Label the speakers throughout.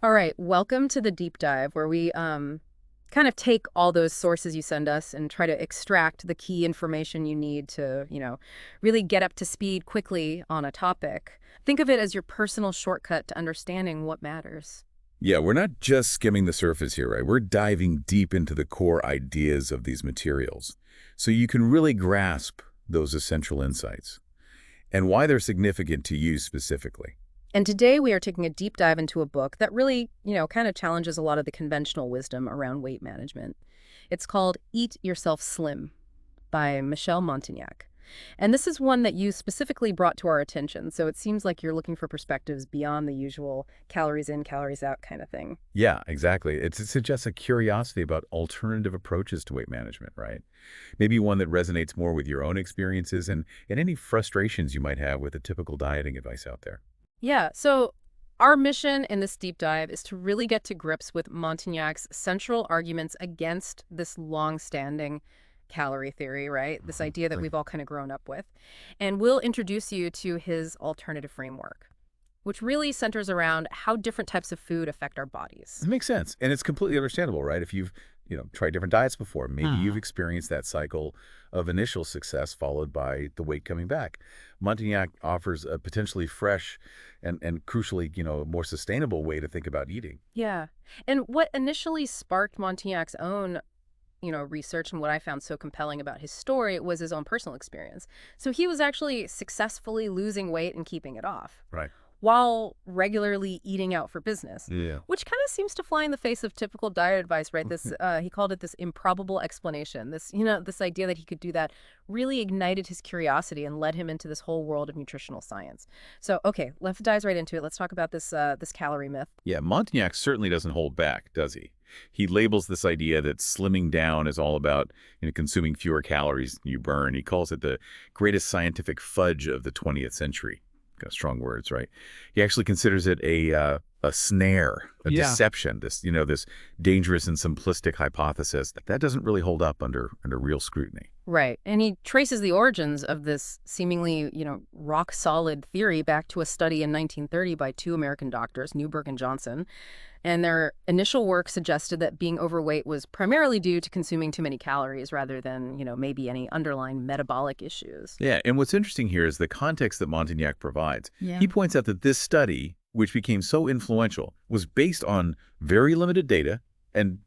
Speaker 1: All right, welcome to the deep dive where we kind of take all those sources you send us and try to extract the key information you need to, really get up to speed quickly on a topic. Think of it as your personal shortcut to understanding what matters.
Speaker 2: Yeah, we're not just skimming the surface here, right? We're diving deep into the core ideas of these materials so you can really grasp those essential insights and why they're significant to you specifically.
Speaker 1: And today we are taking a deep dive into a book that really, kind of challenges a lot of the conventional wisdom around weight management. It's called Eat Yourself Slim by Michel Montignac. And this is one that you specifically brought to our attention, so it seems like you're looking for perspectives beyond the usual calories in, calories out kind of thing.
Speaker 2: Yeah, exactly. It suggests a curiosity about alternative approaches to weight management, right? Maybe one that resonates more with your own experiences and any frustrations you might have with the typical dieting advice out there.
Speaker 1: Yeah, so our mission in this deep dive is to really get to grips with Montagnac's central arguments against this long-standing calorie theory, right? This idea that
Speaker 2: Right.
Speaker 1: we've all kind of grown up with. And we'll introduce you to his alternative framework, which really centers around how different types of food affect our bodies.
Speaker 2: It makes sense. And it's completely understandable, right? If you've, tried different diets before, maybe you've experienced that cycle of initial success followed by the weight coming back. Montignac offers a potentially fresh and crucially, more sustainable way to think about eating.
Speaker 1: Yeah. And what initially sparked Montagnac's own research and what I found so compelling about his story was his own personal experience. So he was actually successfully losing weight and keeping it off
Speaker 2: Right.
Speaker 1: while regularly eating out for business,
Speaker 2: Yeah.
Speaker 1: which kind of seems to fly in the face of typical diet advice, right? This he called it this improbable explanation. This idea that he could do that really ignited his curiosity and led him into this whole world of nutritional science. So, okay, let's dive right into it. Let's talk about this calorie myth.
Speaker 2: Yeah, Montignac certainly doesn't hold back, does he? He labels this idea that slimming down is all about consuming fewer calories than you burn. He calls it the greatest scientific fudge of the 20th century. Got strong words, right? He actually considers it a snare, a deception, this dangerous and simplistic hypothesis that doesn't really hold up under real scrutiny.
Speaker 1: Right. And he traces the origins of this seemingly, rock solid theory back to a study in 1930 by two American doctors, Newberg and Johnson. And their initial work suggested that being overweight was primarily due to consuming too many calories rather than, maybe any underlying metabolic issues.
Speaker 2: Yeah, and what's interesting here is the context that Montignac provides.
Speaker 1: Yeah.
Speaker 2: He points out that this study, which became so influential, was based on very limited data and,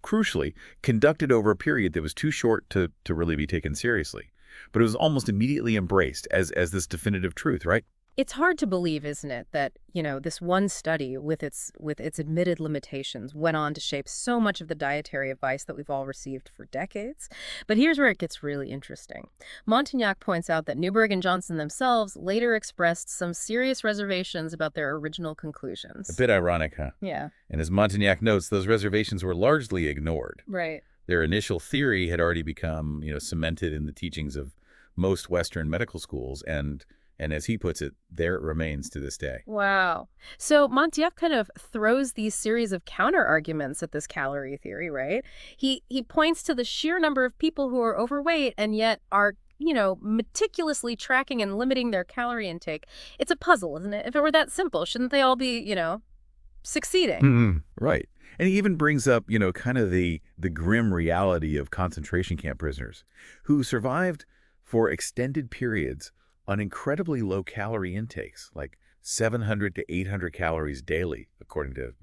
Speaker 2: crucially, conducted over a period that was too short to really be taken seriously. But it was almost immediately embraced as this definitive truth, right?
Speaker 1: It's hard to believe, isn't it, that, this one study with its admitted limitations went on to shape so much of the dietary advice that we've all received for decades. But here's where it gets really interesting. Montignac points out that Newberg and Johnson themselves later expressed some serious reservations about their original
Speaker 2: A
Speaker 1: conclusions.
Speaker 2: bit ironic, huh?
Speaker 1: Yeah,
Speaker 2: And as Montignac notes, those reservations were largely ignored.
Speaker 1: right.
Speaker 2: Their initial theory had already become, cemented in the teachings of most Western medical schools, and as he puts it, there it remains to this day.
Speaker 1: Wow. So Montief kind of throws these series of counter arguments at this calorie theory, right? He points to the sheer number of people who are overweight and yet are, meticulously tracking and limiting their calorie intake. It's a puzzle, isn't it? If it were that simple, shouldn't they all be, succeeding?
Speaker 2: Right. And he even brings up, kind of the grim reality of concentration camp prisoners who survived for extended periods on incredibly low calorie intakes, like 700 to 800 calories daily, according to,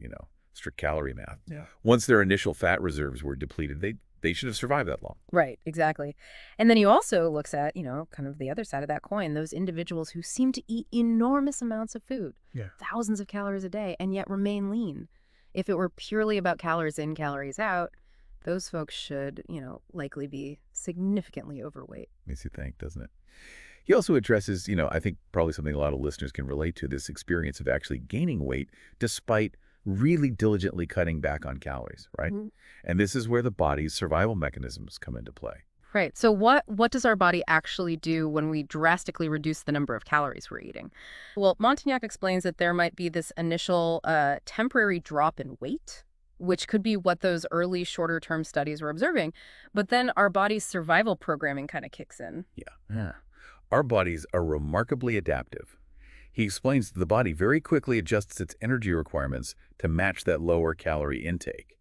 Speaker 2: strict calorie math.
Speaker 1: Yeah.
Speaker 2: Once their initial fat reserves were depleted, they should have survived that long.
Speaker 1: Right, exactly. And then he also looks at, kind of the other side of that coin, those individuals who seem to eat enormous amounts of food, thousands of calories a day, and yet remain lean. If it were purely about calories in, calories out, those folks should, likely be significantly overweight.
Speaker 2: Makes you think, doesn't it? He also addresses, I think probably something a lot of listeners can relate to, this experience of actually gaining weight despite really diligently cutting back on calories, right?
Speaker 1: Mhm.
Speaker 2: And this is where the body's survival mechanisms come into play.
Speaker 1: Right. So what does our body actually do when we drastically reduce the number of calories we're eating? Well, Montignac explains that there might be this initial temporary drop in weight, which could be what those early shorter term studies were observing. But then our body's survival programming kind of kicks in.
Speaker 2: Yeah. Our bodies are remarkably adaptive. He explains that the body very quickly adjusts its energy requirements to match that lower calorie intake.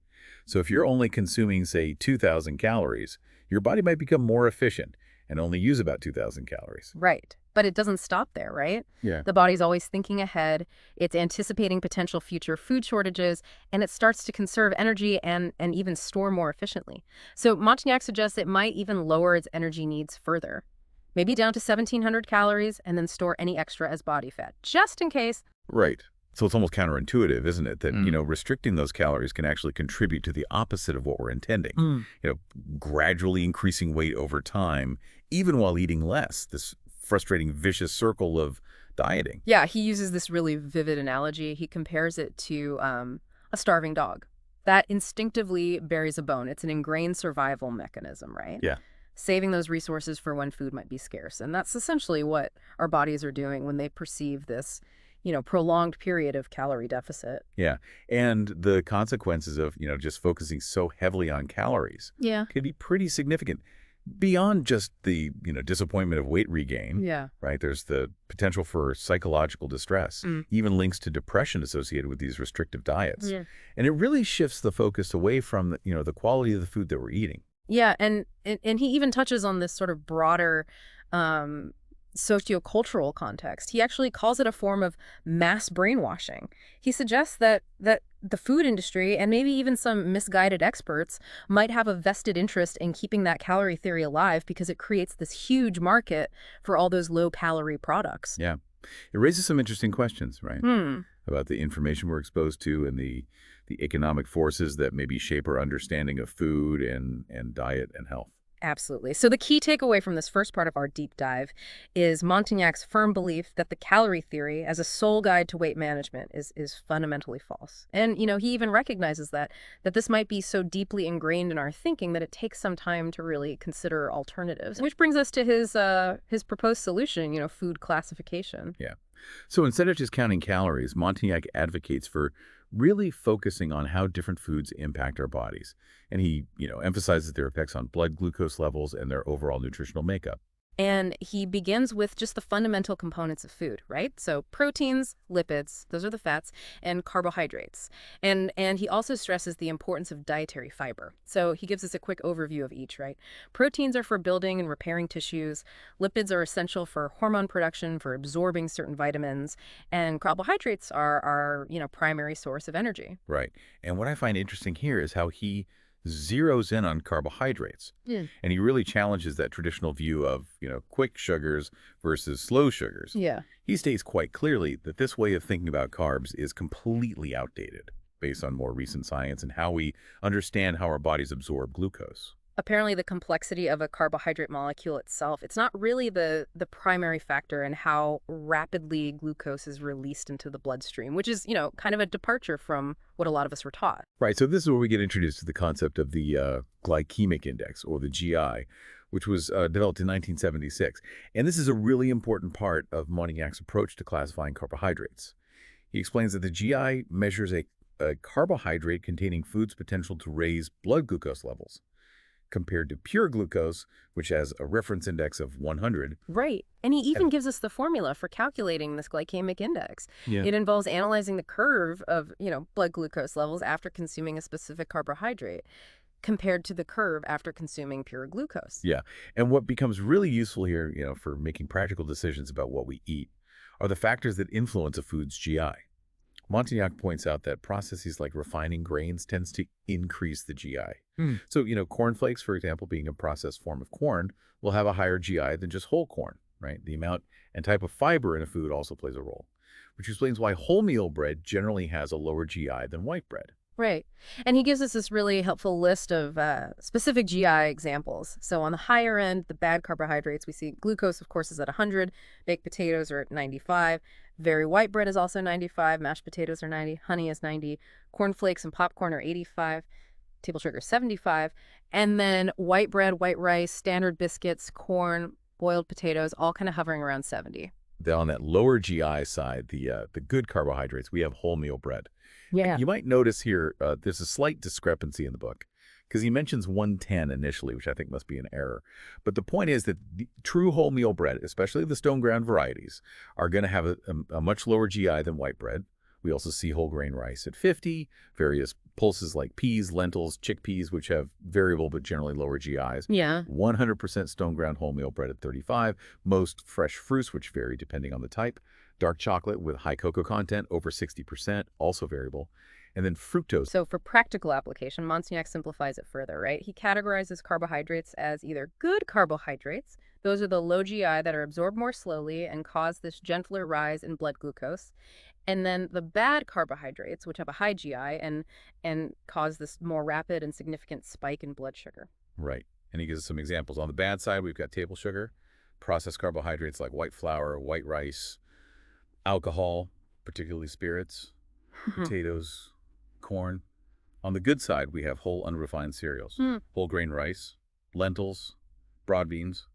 Speaker 2: So if you're only consuming, say, 2,000 calories, your body might become more efficient and only use about 2,000 calories.
Speaker 1: Right. But it doesn't stop there, right?
Speaker 2: Yeah.
Speaker 1: The body's always thinking ahead. It's anticipating potential future food shortages, and it starts to conserve energy and even store more efficiently. So Montignac suggests it might even lower its energy needs further, maybe down to 1,700 calories, and then store any extra as body fat, just in case.
Speaker 2: Right. So it's almost counterintuitive, isn't it? That, restricting those calories can actually contribute to the opposite of what we're intending. Gradually increasing weight over time, even while eating less, this frustrating vicious circle of dieting.
Speaker 1: Yeah, he uses this really vivid analogy. He compares it to a starving dog that instinctively buries a bone. It's an ingrained survival mechanism, right?
Speaker 2: Yeah.
Speaker 1: Saving those resources for when food might be scarce. And that's essentially what our bodies are doing when they perceive this prolonged period of calorie deficit.
Speaker 2: Yeah. And the consequences of, just focusing so heavily on calories can be pretty significant beyond just the, disappointment of weight regain.
Speaker 1: Yeah.
Speaker 2: Right. There's the potential for psychological distress, even links to depression associated with these restrictive diets.
Speaker 1: Yeah.
Speaker 2: And it really shifts the focus away from, the quality of the food that we're eating.
Speaker 1: Yeah. And he even touches on this sort of broader sociocultural context. He actually calls it a form of mass brainwashing. He suggests that the food industry and maybe even some misguided experts might have a vested interest in keeping that calorie theory alive because it creates this huge market for all those low-calorie products.
Speaker 2: Yeah. It raises some interesting questions, right? About the information we're exposed to and the economic forces that maybe shape our understanding of food and diet and health.
Speaker 1: Absolutely. So the key takeaway from this first part of our deep dive is Montignac's firm belief that the calorie theory as a sole guide to weight management is fundamentally false. And, he even recognizes that this might be so deeply ingrained in our thinking that it takes some time to really consider alternatives, which brings us to his proposed solution, food classification.
Speaker 2: Yeah. So instead of just counting calories, Montignac advocates for really focusing on how different foods impact our bodies. And he, emphasizes their effects on blood glucose levels and their overall nutritional makeup.
Speaker 1: And he begins with just the fundamental components of food, right? So proteins, lipids, those are the fats, and carbohydrates. And he also stresses the importance of dietary fiber. So he gives us a quick overview of each, right? Proteins are for building and repairing tissues. Lipids are essential for hormone production, for absorbing certain vitamins. And carbohydrates are our, primary source of energy.
Speaker 2: Right. And what I find interesting here is how he zeroes in on carbohydrates. And he really challenges that traditional view of, quick sugars versus slow sugars.
Speaker 1: Yeah.
Speaker 2: He states quite clearly that this way of thinking about carbs is completely outdated based on more recent science and how we understand how our bodies absorb glucose.
Speaker 1: Apparently the complexity of a carbohydrate molecule itself, it's not really the primary factor in how rapidly glucose is released into the bloodstream, which is, kind of a departure from what a lot of us were taught.
Speaker 2: Right. So this is where we get introduced to the concept of the glycemic index, or the GI, which was developed in 1976. And this is a really important part of Montignac's approach to classifying carbohydrates. He explains that the GI measures a carbohydrate containing food's potential to raise blood glucose levels, compared to pure glucose, which has a reference index of 100.
Speaker 1: Right. And he even gives us the formula for calculating this glycemic index.
Speaker 2: Yeah.
Speaker 1: It involves analyzing the curve of, blood glucose levels after consuming a specific carbohydrate compared to the curve after consuming pure glucose.
Speaker 2: Yeah. And what becomes really useful here, for making practical decisions about what we eat are the factors that influence a food's GI. Montignac points out that processes like refining grains tends to increase the GI. So, cornflakes, for example, being a processed form of corn, will have a higher GI than just whole corn, right? The amount and type of fiber in a food also plays a role, which explains why wholemeal bread generally has a lower GI than white bread.
Speaker 1: Right. And he gives us this really helpful list of specific GI examples. So on the higher end, the bad carbohydrates, we see glucose, of course, is at 100. Baked potatoes are at 95. Very white bread is also 95. Mashed potatoes are 90. Honey is 90. Cornflakes and popcorn are 85. Table sugar is 75. And then white bread, white rice, standard biscuits, corn, boiled potatoes, all kind of hovering around 70.
Speaker 2: On that lower GI side, the good carbohydrates, we have wholemeal bread.
Speaker 1: Yeah.
Speaker 2: You might notice here there's a slight discrepancy in the book. because he mentions 110 initially, which I think must be an error. But the point is that the true wholemeal bread, especially the stone ground varieties, are going to have a much lower GI than white bread. We also see whole grain rice at 50, various pulses like peas, lentils, chickpeas, which have variable but generally lower GIs.
Speaker 1: Yeah.
Speaker 2: 100% stone ground wholemeal bread at 35, most fresh fruits, which vary depending on the type, dark chocolate with high cocoa content over 60%, also variable, and then fructose.
Speaker 1: So for practical application, Montignac simplifies it further, right? He categorizes carbohydrates as either good carbohydrates. Those are the low GI that are absorbed more slowly and cause this gentler rise in blood glucose. And then the bad carbohydrates, which have a high GI and cause this more rapid and significant spike in blood sugar.
Speaker 2: Right. And he gives us some examples. On the bad side, we've got table sugar, processed carbohydrates like white flour, white rice, alcohol, particularly spirits, potatoes, corn. On the good side, we have whole unrefined cereals, whole grain rice, lentils, broad beans,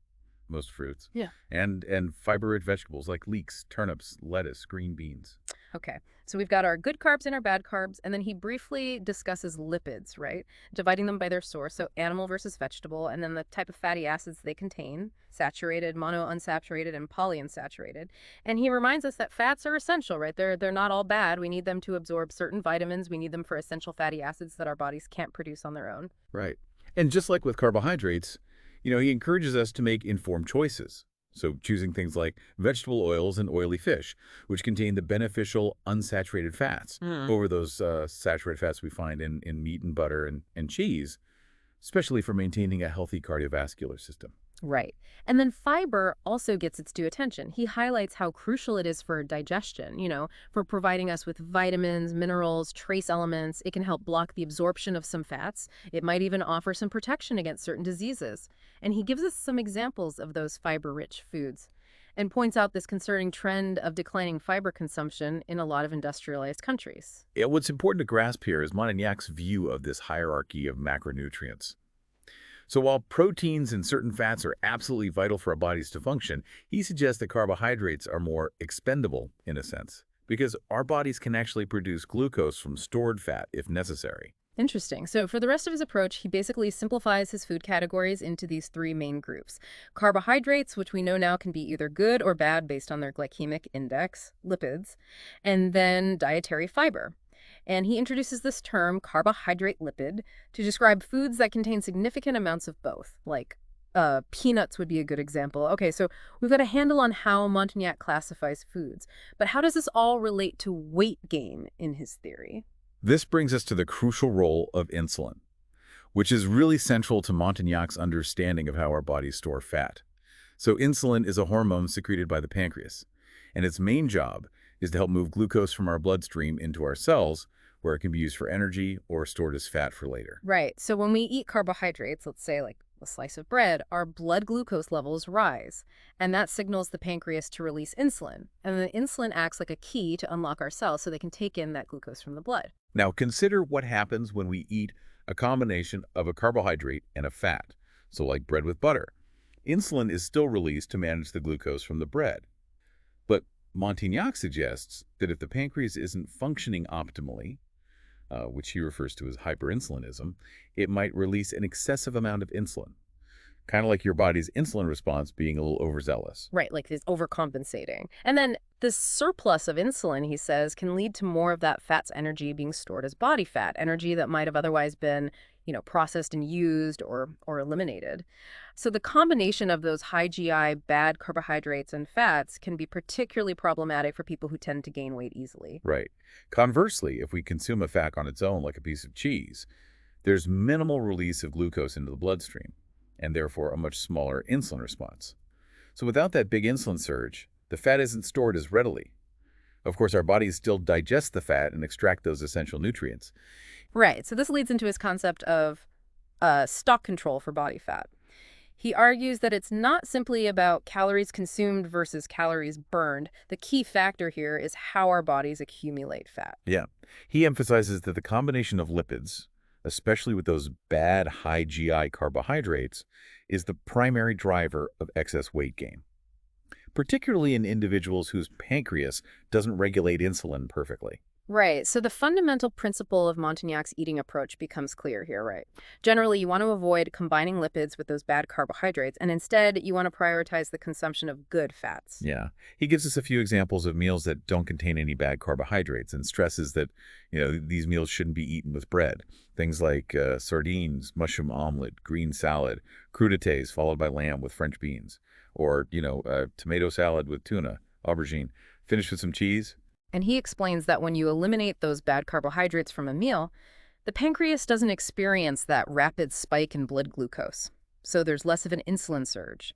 Speaker 2: most fruits, and fiber-rich vegetables like leeks, turnips, lettuce, green beans.
Speaker 1: Okay, so we've got our good carbs and our bad carbs, and then he briefly discusses lipids, right? Dividing them by their source, so animal versus vegetable, and then the type of fatty acids they contain, saturated, monounsaturated, and polyunsaturated. And he reminds us that fats are essential, right? They're not all bad. We need them to absorb certain vitamins. We need them for essential fatty acids that our bodies can't produce on their own.
Speaker 2: Right. And just like with carbohydrates, he encourages us to make informed choices. So choosing things like vegetable oils and oily fish, which contain the beneficial unsaturated fats over those saturated fats we find in meat and butter and cheese, especially for maintaining a healthy cardiovascular system.
Speaker 1: Right. And then fiber also gets its due attention. He highlights how crucial it is for digestion, for providing us with vitamins, minerals, trace elements. It can help block the absorption of some fats. It might even offer some protection against certain diseases. And he gives us some examples of those fiber-rich foods and points out this concerning trend of declining fiber consumption in a lot of industrialized countries.
Speaker 2: Yeah, what's important to grasp here is Montignac's view of this hierarchy of macronutrients. So while proteins and certain fats are absolutely vital for our bodies to function, he suggests that carbohydrates are more expendable in a sense, because our bodies can actually produce glucose from stored fat if necessary.
Speaker 1: Interesting. So for the rest of his approach, he basically simplifies his food categories into these three main groups. Carbohydrates, which we know now can be either good or bad based on their glycemic index, lipids, and then dietary fiber. And he introduces this term, carbohydrate lipid, to describe foods that contain significant amounts of both, like peanuts would be a good example. Okay, so we've got a handle on how Montignac classifies foods, but how does this all relate to weight gain in his theory?
Speaker 2: This brings us to the crucial role of insulin, which is really central to Montignac's understanding of how our bodies store fat. So insulin is a hormone secreted by the pancreas, and its main job is to help move glucose from our bloodstream into our cells, where it can be used for energy or stored as fat for later.
Speaker 1: Right. So when we eat carbohydrates, let's say like a slice of bread, our blood glucose levels rise, and that signals the pancreas to release insulin. And the insulin acts like a key to unlock our cells so they can take in that glucose from the blood.
Speaker 2: Now consider what happens when we eat a combination of a carbohydrate and a fat, so like bread with butter. Insulin is still released to manage the glucose from the bread. But Montignac suggests that if the pancreas isn't functioning optimally, which he refers to as hyperinsulinism, it might release an excessive amount of insulin, kind of like your body's insulin response being a little overzealous.
Speaker 1: Right, like this overcompensating. And then this surplus of insulin, he says, can lead to more of that fat's energy being stored as body fat, energy that might have otherwise been processed and used or eliminated. So the combination of those high GI, bad carbohydrates and fats can be particularly problematic for people who tend to gain weight easily.
Speaker 2: Right. Conversely, if we consume a fat on its own, like a piece of cheese, there's minimal release of glucose into the bloodstream, and therefore a much smaller insulin response. So without that big insulin surge, the fat isn't stored as readily. Of course, our bodies still digest the fat and extract those essential nutrients.
Speaker 1: Right. So this leads into his concept of stock control for body fat. He argues that it's not simply about calories consumed versus calories burned. The key factor here is how our bodies accumulate fat.
Speaker 2: Yeah. He emphasizes that the combination of lipids, especially with those bad high GI carbohydrates, is the primary driver of excess weight gain, particularly in individuals whose pancreas doesn't regulate insulin perfectly.
Speaker 1: Right. So the fundamental principle of Montagnac's eating approach becomes clear here, right? Generally, you want to avoid combining lipids with those bad carbohydrates, and instead, you want to prioritize the consumption of good fats.
Speaker 2: Yeah. He gives us a few examples of meals that don't contain any bad carbohydrates and stresses that, these meals shouldn't be eaten with bread. Things like sardines, mushroom omelet, green salad, crudités followed by lamb with French beans, or, tomato salad with tuna, aubergine, finished with some cheese.
Speaker 1: And he explains that when you eliminate those bad carbohydrates from a meal, the pancreas doesn't experience that rapid spike in blood glucose. So there's less of an insulin surge.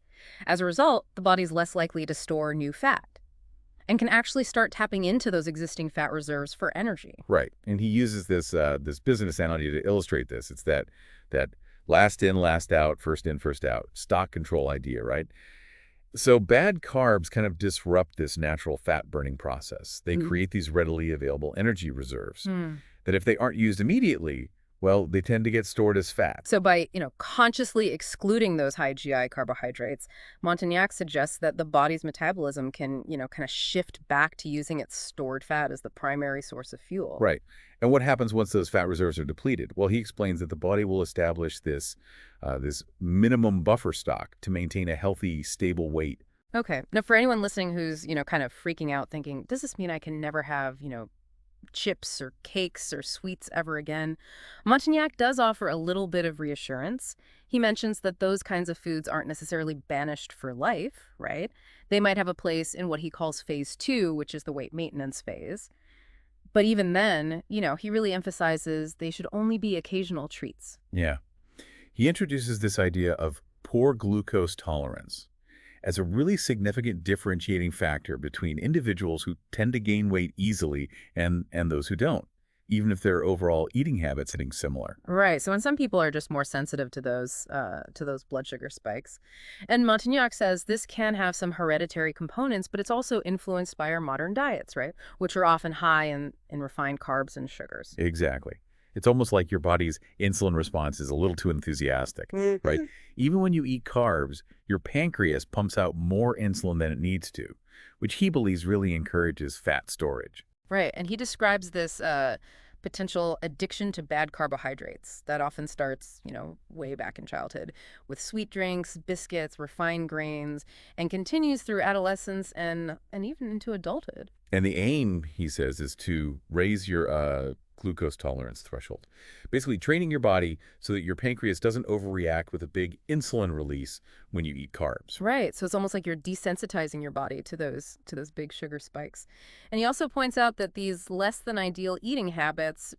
Speaker 1: As a result, the body's less likely to store new fat and can actually start tapping into those existing fat reserves for energy.
Speaker 2: Right. And he uses this business analogy to illustrate this. It's that last in, last out, first in, first out, stock control idea, right? So bad carbs kind of disrupt this natural fat burning process. They create these readily available energy reserves that if they aren't used immediately, well, they tend to get stored as fat.
Speaker 1: So by, consciously excluding those high GI carbohydrates, Montignac suggests that the body's metabolism can, kind of shift back to using its stored fat as the primary source of fuel.
Speaker 2: Right. And what happens once those fat reserves are depleted? Well, he explains that the body will establish this minimum buffer stock to maintain a healthy, stable weight.
Speaker 1: Okay. Now, for anyone listening who's, kind of freaking out thinking, does this mean I can never have, chips or cakes or sweets ever again? Montignac does offer a little bit of reassurance. He mentions that those kinds of foods aren't necessarily banished for life, right? They might have a place in what he calls phase 2, which is the weight maintenance phase. But even then, he really emphasizes they should only be occasional treats.
Speaker 2: Yeah. He introduces this idea of poor glucose tolerance as a really significant differentiating factor between individuals who tend to gain weight easily and those who don't, even if their overall eating habits are similar.
Speaker 1: Right. So when some people are just more sensitive to those blood sugar spikes. And Montignac says this can have some hereditary components, but it's also influenced by our modern diets, right? Which are often high in refined carbs and sugars.
Speaker 2: Exactly. It's almost like your body's insulin response is a little too enthusiastic, right? Even when you eat carbs, your pancreas pumps out more insulin than it needs to, which he believes really encourages fat storage.
Speaker 1: Right. And he describes this potential addiction to bad carbohydrates that often starts, way back in childhood with sweet drinks, biscuits, refined grains, and continues through adolescence and even into adulthood.
Speaker 2: And the aim, he says, is to raise your glucose tolerance threshold. Basically training your body so that your pancreas doesn't overreact with a big insulin release when you eat carbs.
Speaker 1: Right. So it's almost like you're desensitizing your body to those big sugar spikes. And he also points out that these less than ideal eating habits,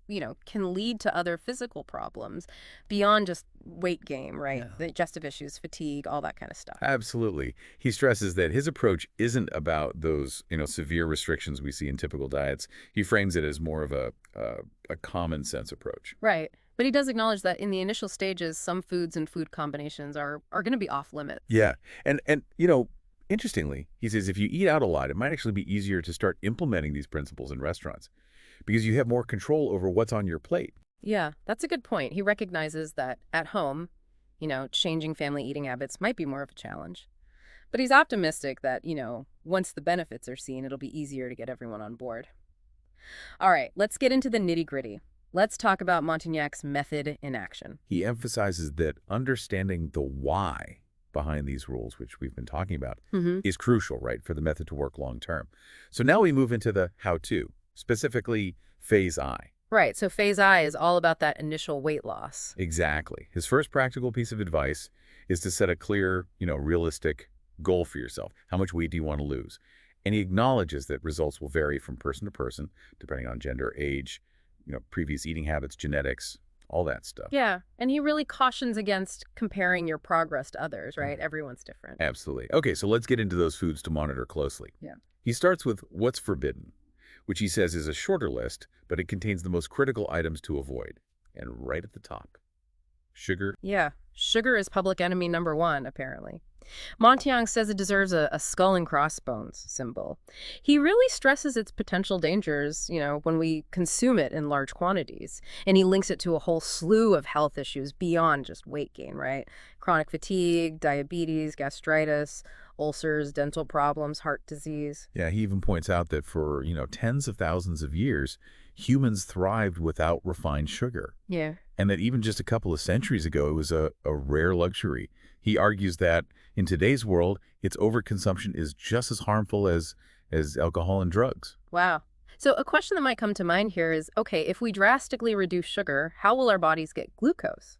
Speaker 1: can lead to other physical problems beyond just weight gain, right?
Speaker 2: Yeah.
Speaker 1: Digestive issues, fatigue, all that kind of stuff.
Speaker 2: Absolutely. He stresses that his approach isn't about those, severe restrictions we see in typical diets. He frames it as more of a common sense approach.
Speaker 1: Right. But he does acknowledge that in the initial stages, some foods and food combinations are going to be off limits.
Speaker 2: Yeah. And interestingly, he says if you eat out a lot, it might actually be easier to start implementing these principles in restaurants because you have more control over what's on your plate.
Speaker 1: Yeah, that's a good point. He recognizes that at home, changing family eating habits might be more of a challenge. But he's optimistic that, once the benefits are seen, it'll be easier to get everyone on board. All right, let's get into the nitty-gritty. Let's talk about Montignac's method in action.
Speaker 2: He emphasizes that understanding the why behind these rules, which we've been talking about, is crucial, right, for the method to work long term. So now we move into the how-to, specifically phase I.
Speaker 1: Right, so phase I is all about that initial weight loss.
Speaker 2: Exactly. His first practical piece of advice is to set a clear, realistic goal for yourself. How much weight do you want to lose? And he acknowledges that results will vary from person to person, depending on gender, age, previous eating habits, genetics, all that stuff.
Speaker 1: Yeah, and he really cautions against comparing your progress to others, right? Everyone's different.
Speaker 2: Absolutely. Okay, so let's get into those foods to monitor closely.
Speaker 1: Yeah.
Speaker 2: He starts with what's forbidden, which he says is a shorter list, but it contains the most critical items to avoid. And right at the top, sugar.
Speaker 1: Yeah, sugar is public enemy number 1, apparently. Montignac says it deserves a skull and crossbones symbol. He really stresses its potential dangers, when we consume it in large quantities. And he links it to a whole slew of health issues beyond just weight gain, right? Chronic fatigue, diabetes, gastritis, ulcers, dental problems, heart disease.
Speaker 2: Yeah, he even points out that for, tens of thousands of years, humans thrived without refined sugar,
Speaker 1: Yeah.
Speaker 2: and that even just a couple of centuries ago, it was a rare luxury. He argues that in today's world, its overconsumption is just as harmful as alcohol and drugs.
Speaker 1: Wow. So a question that might come to mind here is, okay, if we drastically reduce sugar, how will our bodies get glucose?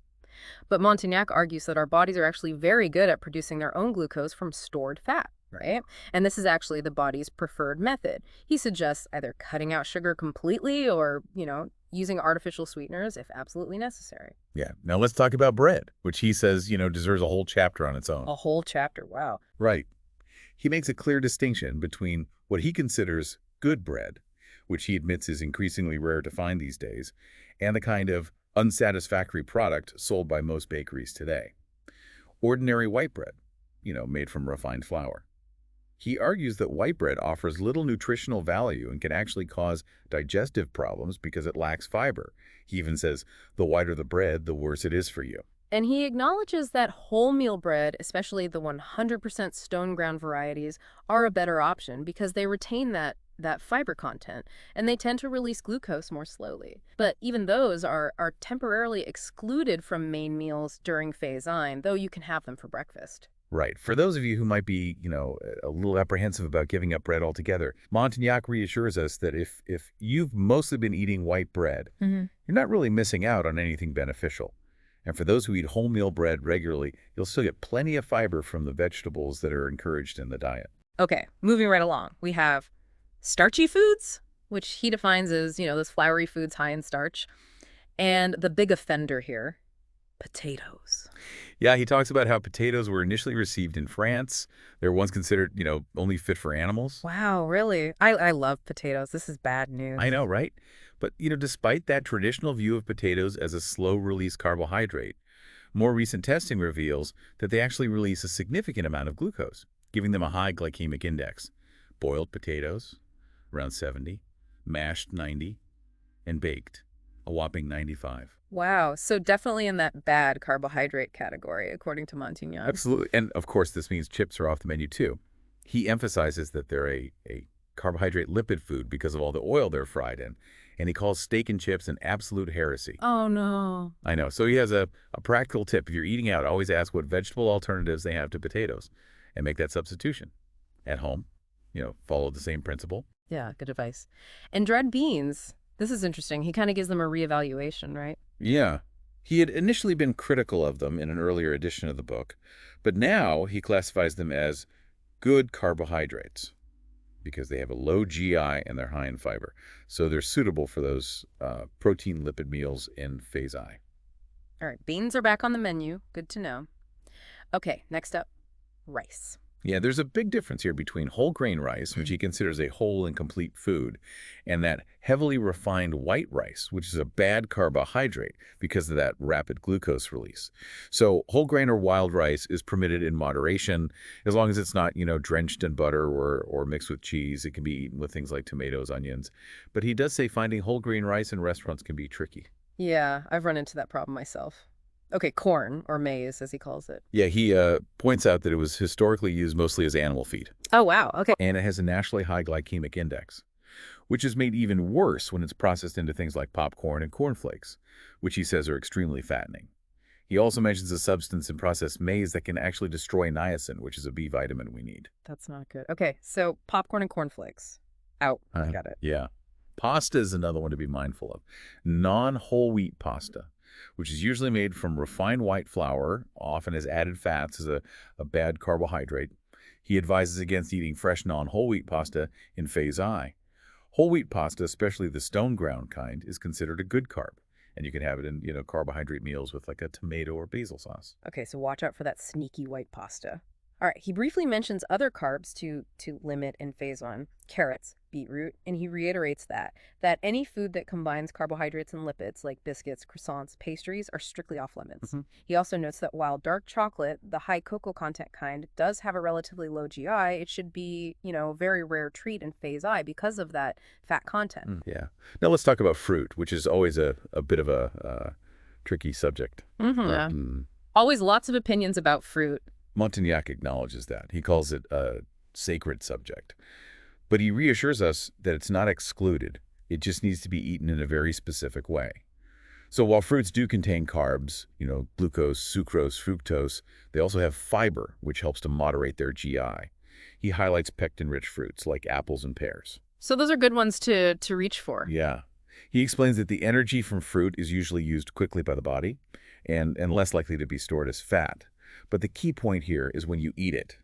Speaker 1: But Montignac argues that our bodies are actually very good at producing their own glucose from stored fat, right? And this is actually the body's preferred method. He suggests either cutting out sugar completely or, using artificial sweeteners if absolutely necessary.
Speaker 2: Yeah. Now let's talk about bread, which he says, deserves a whole chapter on its own.
Speaker 1: A whole chapter, wow.
Speaker 2: Right. He makes a clear distinction between what he considers good bread, which he admits is increasingly rare to find these days, and the kind of unsatisfactory product sold by most bakeries today. Ordinary white bread, made from refined flour. He argues that white bread offers little nutritional value and can actually cause digestive problems because it lacks fiber. He even says, the whiter the bread, the worse it is for you.
Speaker 1: And he acknowledges that wholemeal bread, especially the 100% stone ground varieties, are a better option because they retain that fiber content, and they tend to release glucose more slowly. But even those are temporarily excluded from main meals during phase-ein, though you can have them for breakfast.
Speaker 2: Right. For those of you who might be, a little apprehensive about giving up bread altogether, Montignac reassures us that if you've mostly been eating white bread, you're not really missing out on anything beneficial. And for those who eat wholemeal bread regularly, you'll still get plenty of fiber from the vegetables that are encouraged in the diet.
Speaker 1: Okay, moving right along. We have starchy foods, which he defines as, those floury foods high in starch. And the big offender here, potatoes.
Speaker 2: Yeah, he talks about how potatoes were initially received in France. They were once considered, only fit for animals.
Speaker 1: Wow, really? I love potatoes. This is bad news.
Speaker 2: I know, right? But, despite that traditional view of potatoes as a slow-release carbohydrate, more recent testing reveals that they actually release a significant amount of glucose, giving them a high glycemic index. Boiled potatoes, around 70, mashed 90, and baked, a whopping 95.
Speaker 1: Wow, so definitely in that bad carbohydrate category, according to Montignac.
Speaker 2: Absolutely. And, of course, this means chips are off the menu, too. He emphasizes that they're a carbohydrate lipid food because of all the oil they're fried in. And he calls steak and chips an absolute heresy.
Speaker 1: Oh, no.
Speaker 2: I know. So he has a practical tip. If you're eating out, always ask what vegetable alternatives they have to potatoes and make that substitution. At home, follow the same principle.
Speaker 1: Yeah, good advice. And dried beans, this is interesting. He kind of gives them a reevaluation, right?
Speaker 2: Yeah. He had initially been critical of them in an earlier edition of the book, but now he classifies them as good carbohydrates because they have a low GI and they're high in fiber. So they're suitable for those protein lipid meals in phase-I.
Speaker 1: All right, beans are back on the menu. Good to know. Okay, next up, rice.
Speaker 2: Yeah, there's a big difference here between whole grain rice, which he considers a whole and complete food, and that heavily refined white rice, which is a bad carbohydrate because of that rapid glucose release. So whole grain or wild rice is permitted in moderation as long as it's not, drenched in butter or mixed with cheese. It can be eaten with things like tomatoes, onions. But he does say finding whole grain rice in restaurants can be tricky.
Speaker 1: Yeah, I've run into that problem myself. Okay, corn, or maize, as he calls it.
Speaker 2: Yeah, he points out that it was historically used mostly as animal feed.
Speaker 1: Oh, wow, okay.
Speaker 2: And it has a naturally high glycemic index, which is made even worse when it's processed into things like popcorn and cornflakes, which he says are extremely fattening. He also mentions a substance in processed maize that can actually destroy niacin, which is a B vitamin we need.
Speaker 1: That's not good. Okay, so popcorn and cornflakes. Out. Got it.
Speaker 2: Yeah. Pasta is another one to be mindful of. Non-whole wheat pasta, which is usually made from refined white flour, often has added fats as a bad carbohydrate. He advises against eating fresh non-whole wheat pasta in phase-I. Whole wheat pasta, especially the stone ground kind, is considered a good carb. And you can have it in, carbohydrate meals with like a tomato or basil sauce.
Speaker 1: Okay, so watch out for that sneaky white pasta. All right, he briefly mentions other carbs to limit in phase-I, carrots, beetroot, and he reiterates that any food that combines carbohydrates and lipids, like biscuits, croissants, pastries, are strictly off limits. He also notes that while dark chocolate, the high cocoa content kind, does have a relatively low GI, it should be, a very rare treat in phase-I because of that fat content.
Speaker 2: Yeah. Now let's talk about fruit, which is always a bit of a tricky subject.
Speaker 1: Always lots of opinions about fruit.
Speaker 2: Montignac acknowledges that. He calls it a sacred subject. But he reassures us that it's not excluded, It just needs to be eaten in a very specific way. So while fruits do contain carbs, glucose, sucrose, fructose, they also have fiber, which helps to moderate their GI. He highlights pectin-rich fruits like apples and pears.
Speaker 1: So those are good ones to reach for.
Speaker 2: Yeah. He explains that the energy from fruit is usually used quickly by the body and less likely to be stored as fat. But the key point here is when you eat it.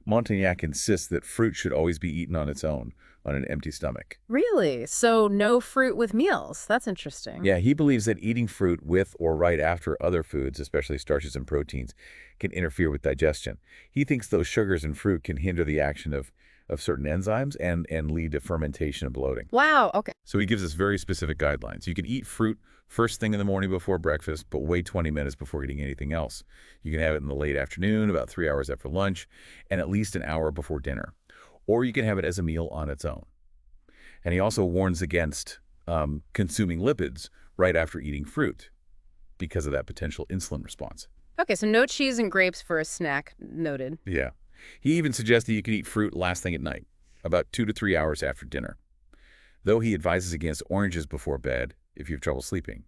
Speaker 2: Montignac insists that fruit should always be eaten on its own, on an empty stomach.
Speaker 1: Really? So no fruit with meals? That's interesting.
Speaker 2: Yeah, he believes that eating fruit with or right after other foods, especially starches and proteins, can interfere with digestion. He thinks those sugars in fruit can hinder the action of certain enzymes and lead to fermentation and bloating.
Speaker 1: Wow, okay.
Speaker 2: So he gives us very specific guidelines. You can eat fruit first thing in the morning before breakfast, but wait 20 minutes before eating anything else. You can have it in the late afternoon, about 3 hours after lunch, and at least an hour before dinner. Or you can have it as a meal on its own. And he also warns against consuming lipids right after eating fruit because of that potential insulin response.
Speaker 1: Okay, so no cheese and grapes for a snack, noted.
Speaker 2: Yeah. He even suggests that you can eat fruit last thing at night, about 2 to 3 hours after dinner. Though he advises against oranges before bed if you have trouble sleeping,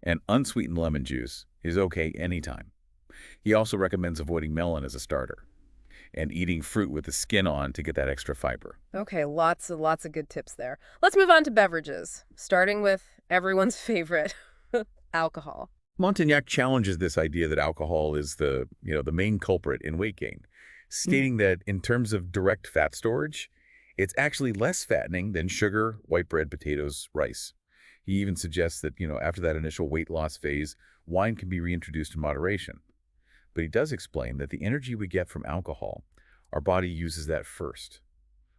Speaker 2: and unsweetened lemon juice is okay anytime. He also recommends avoiding melon as a starter and eating fruit with the skin on to get that extra fiber.
Speaker 1: Okay, lots of good tips there. Let's move on to beverages, starting with everyone's favorite, alcohol.
Speaker 2: Montignac challenges this idea that alcohol is the main culprit in weight gain, stating that in terms of direct fat storage, it's actually less fattening than sugar, white bread, potatoes, rice. He even suggests that, after that initial weight loss phase, wine can be reintroduced in moderation. But he does explain that the energy we get from alcohol, our body uses that first,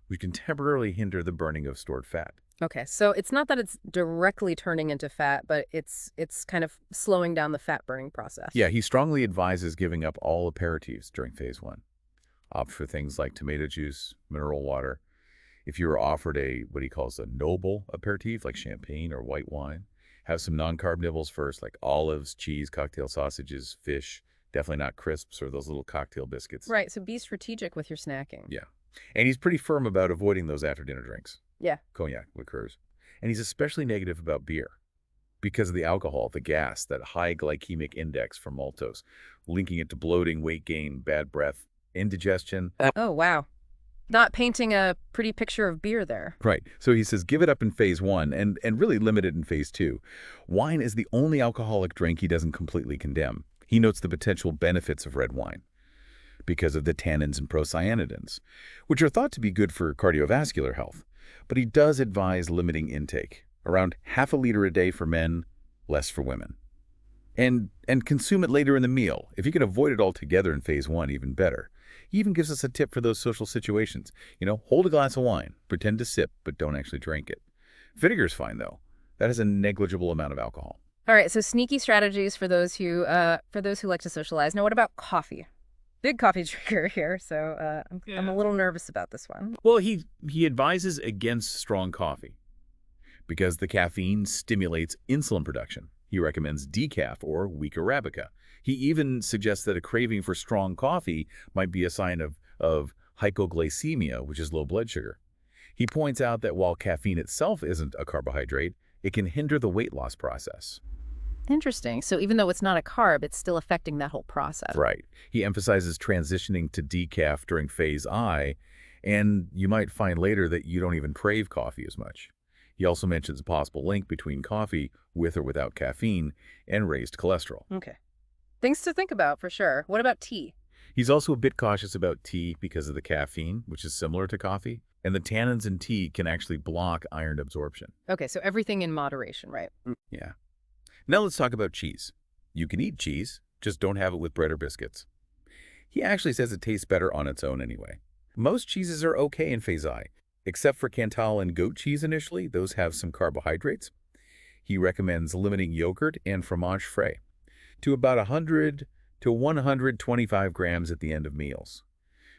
Speaker 2: which can temporarily hinder the burning of stored fat.
Speaker 1: Okay, so it's not that it's directly turning into fat, but it's kind of slowing down the fat burning process.
Speaker 2: Yeah, he strongly advises giving up all aperitifs during phase 1. Opt for things like tomato juice, mineral water. If you are offered what he calls a noble aperitif, like champagne or white wine, have some non-carb nibbles first, like olives, cheese, cocktail sausages, fish, definitely not crisps or those little cocktail biscuits.
Speaker 1: Right, so be strategic with your snacking.
Speaker 2: Yeah. And he's pretty firm about avoiding those after-dinner drinks.
Speaker 1: Yeah.
Speaker 2: Cognac, liqueurs. And he's especially negative about beer because of the alcohol, the gas, that high glycemic index from maltose, linking it to bloating, weight gain, bad breath, indigestion.
Speaker 1: Oh, wow. Not painting a pretty picture of beer there.
Speaker 2: Right. So he says give it up in phase 1 and really limit it in phase 2. Wine is the only alcoholic drink he doesn't completely condemn. He notes the potential benefits of red wine because of the tannins and procyanidins, which are thought to be good for cardiovascular health. But he does advise limiting intake, around half a liter a day for men, less for women. And consume it later in the meal. If you can avoid it altogether in phase 1, even better. He even gives us a tip for those social situations. Hold a glass of wine, pretend to sip, but don't actually drink it. Vinegar's fine, though. That is a negligible amount of alcohol.
Speaker 1: All right, so sneaky strategies for those who like to socialize. Now, what about coffee? Big coffee drinker here, so I'm a little nervous about this one.
Speaker 2: Well, he advises against strong coffee because the caffeine stimulates insulin production. He recommends decaf or weak Arabica. He even suggests that a craving for strong coffee might be a sign of hypoglycemia, which is low blood sugar. He points out that while caffeine itself isn't a carbohydrate, it can hinder the weight loss process.
Speaker 1: Interesting. So even though it's not a carb, it's still affecting that whole process.
Speaker 2: Right. He emphasizes transitioning to decaf during phase I, and you might find later that you don't even crave coffee as much. He also mentions a possible link between coffee with or without caffeine and raised cholesterol.
Speaker 1: Okay. Things to think about for sure. What about tea?
Speaker 2: He's also a bit cautious about tea because of the caffeine, which is similar to coffee, and the tannins in tea can actually block iron absorption.
Speaker 1: Okay, so everything in moderation, right?
Speaker 2: Yeah. Now let's talk about cheese. You can eat cheese, just don't have it with bread or biscuits. He actually says it tastes better on its own anyway. Most cheeses are okay in phase I, except for Cantal and goat cheese initially. Those have some carbohydrates. He recommends limiting yogurt and fromage frais to about 100 to 125 grams at the end of meals,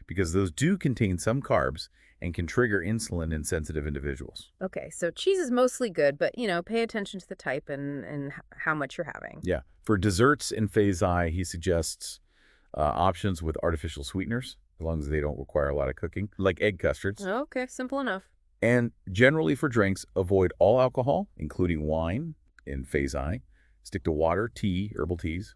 Speaker 2: because those do contain some carbs and can trigger insulin in sensitive individuals.
Speaker 1: Okay, so cheese is mostly good, but, pay attention to the type and how much you're having.
Speaker 2: Yeah. For desserts in phase I, he suggests options with artificial sweeteners, as long as they don't require a lot of cooking, like egg custards.
Speaker 1: Okay, simple enough.
Speaker 2: And generally for drinks, avoid all alcohol, including wine in phase I. Stick to water, tea, herbal teas.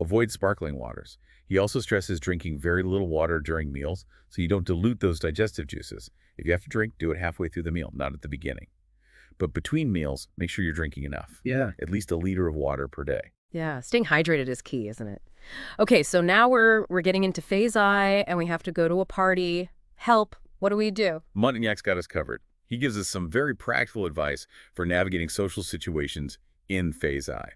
Speaker 2: Avoid sparkling waters. He also stresses drinking very little water during meals so you don't dilute those digestive juices. If you have to drink, do it halfway through the meal, not at the beginning. But between meals, make sure you're drinking enough.
Speaker 3: Yeah.
Speaker 2: At least a liter of water per day.
Speaker 1: Yeah, staying hydrated is key, isn't it? Okay, so now we're getting into phase I, and we have to go to a party. Help. What do we do?
Speaker 2: Montignac's got us covered. He gives us some very practical advice for navigating social situations in phase I.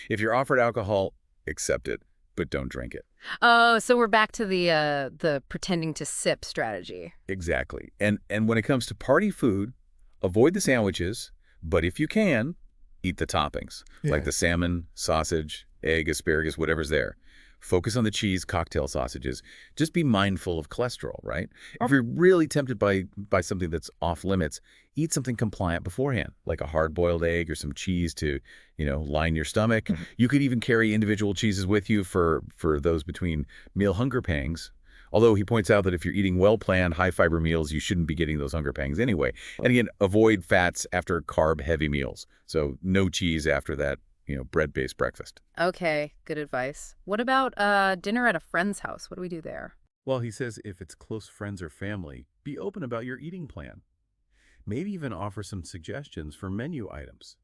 Speaker 2: If you're offered alcohol, accept it, but don't drink it.
Speaker 1: Oh, so we're back to the pretending to sip strategy.
Speaker 2: Exactly. And when it comes to party food, avoid the sandwiches, but if you can, eat the toppings, like the salmon, sausage, egg, asparagus, whatever's there. Focus on the cheese, cocktail sausages. Just be mindful of cholesterol, right? If you're really tempted by something that's off limits, eat something compliant beforehand, like a hard-boiled egg or some cheese to, line your stomach. You could even carry individual cheeses with you for those between meal hunger pangs. Although he points out that if you're eating well-planned, high-fiber meals, you shouldn't be getting those hunger pangs anyway. And again, avoid fats after carb-heavy meals. So no cheese after that, bread-based breakfast.
Speaker 1: Okay, good advice. What about dinner at a friend's house? What do we do there?
Speaker 2: Well, he says if it's close friends or family, be open about your eating plan. Maybe even offer some suggestions for menu items.